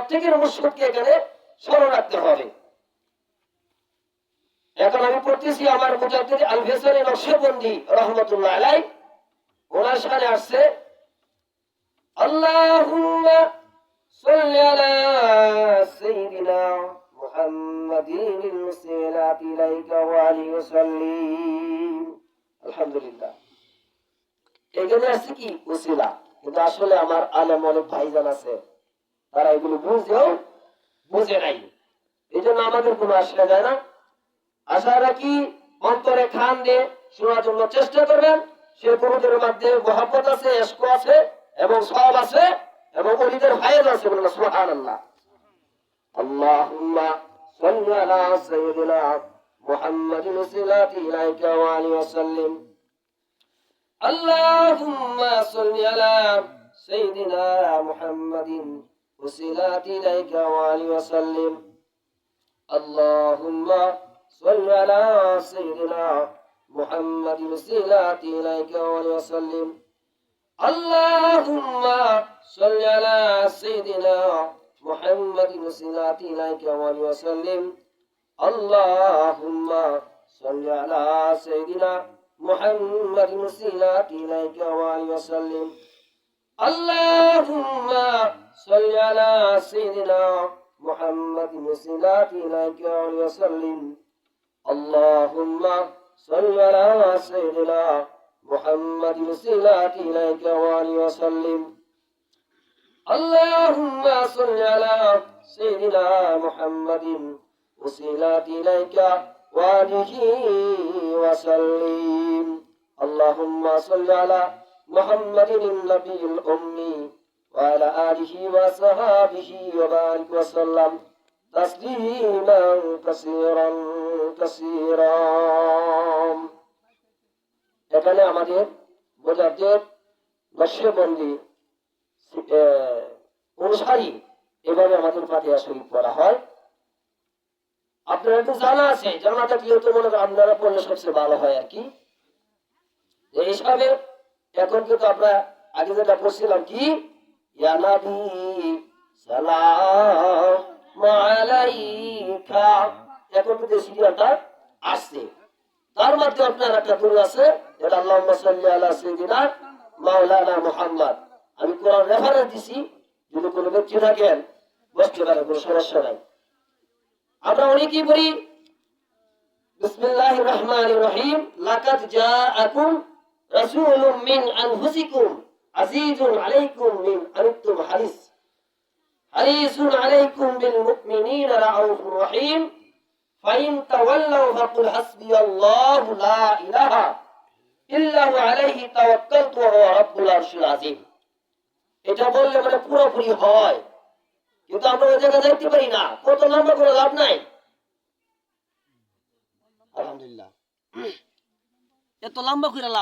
প্রত্যেকের মুর্শিদকে এখানে স্মরণ রাখতে হবে। এখন আমি পড়তেছি আমার মুজাদ্দিদ আল ফেসানি নকশবন্দি রহমাতুল্লাহ আলাইহি, ওনার শানে আসছে আল্লাহুম্মা সাল্লি আলা সাইয়্যিদিনা মুহাম্মাদিন মুসলিলাতি ইলাইকা ওয়া আলিহি ওয়াসাল্লিম। আলহামদুলিল্লাহ। এখানে আছে কি উসিলা, কিন্তু আসলে আমার আলেম অনেক ভাইজান আছে তারা এগুলো বুঝে নাই, এই জন্য আমাদের কোনো আসলে যায় না। আশা রাখি অন্তরে খান দিয়ে শোনার জন্য চেষ্টা করবেন। সে পুরুষের মধ্যে মহব্বত আছে, ইশক আছে এবং সওয়াব আছে এবং ওলিদের ফায়েজ আছে। বলুন সুবহানাল্লাহ। আল্লাহুম্মা সাল্লি আলা সাইয়্যিদিনা মুহাম্মাদিন সাল্লাল্লাহু আলাইহি ওয়াসাল্লাম। আল্লাহুম্মা সাল্লি আলা সাইয়্যিদিনা মুহাম্মাদিন সাল্লাল্লাহু আলাইহি ওয়াসাল্লাম। আল্লাহুম্মা صل على سيدنا محمد صلى الله عليه وسلم. اللهم صل على سيدنا محمد صلى الله عليه وسلم. اللهم صل على سيدنا محمد صلى الله عليه وسلم. اللهم صل على سيدنا محمد صلى الله عليه وسلم. اللهم صل على سيدنا محمد صلى الله عليه وسلم. اللهم صل على سيدنا محمد صلى الله عليه وسلم. اللهم صل على محمد النبي الأمي وعلى آله وصحبه وبارك وسلم تسليما كثيرا كثيرا. এখানে আমাদের মুজাদ্দিদ নকশবন্দি অনুসারী এভাবে আমাদের ফাতিহা শরীফ পড়া হয়। আপনারা একটু জানা আছে, জানা থাকলে তো মনে করেন আপনারা পড়লে সবচেয়ে ভালো হয় আর কি। এই হিসাবে এখন কিন্তু আমরা আগে যেটা পড়ছিলাম কি ইয়া নবী সালাম আলাইকা, এখন কিন্তু সিরিয়ালটা আসছে। তার মধ্যে আপনার একটা দূর আছে, এটা আল্লাহুম্মা সাল্লি আলা সাইয়্যিদিনা মাওলানা মুহাম্মদ। আমি কোরআন রেফারেন্স দিছি, যদি কোনো ব্যক্তি থাকেন বসতে পারে, কোনো সমস্যা নাই। আমরা অনেকেই বলি বিসমিল্লাহির রহমানির রহিম, লাকাদ জাআকুম রাসূলুম মিন আনফুসিকুম আজিজুন আলাইকুম মিন আনিতুম হারিসুন আলাইকুম বিল মুমিনিনা রাউফুর রহিম ফাইন তাওয়াল্লাউ ফাকুল হাসবিয়াল্লাহু লা ইলাহা ইল্লা হু আলাইহি তাওয়াক্কালতু ওয়া হুয়া রাব্বুল আরশিল আযীম। এটা বললে মানে পুরোপুরি হয়, কিন্তু আমরা ওই জায়গায় যাইতে পারি না। কত লম্বা করে লাভ নাই। আলহামদুলিল্লাহ, এত লম্বা করে লাভ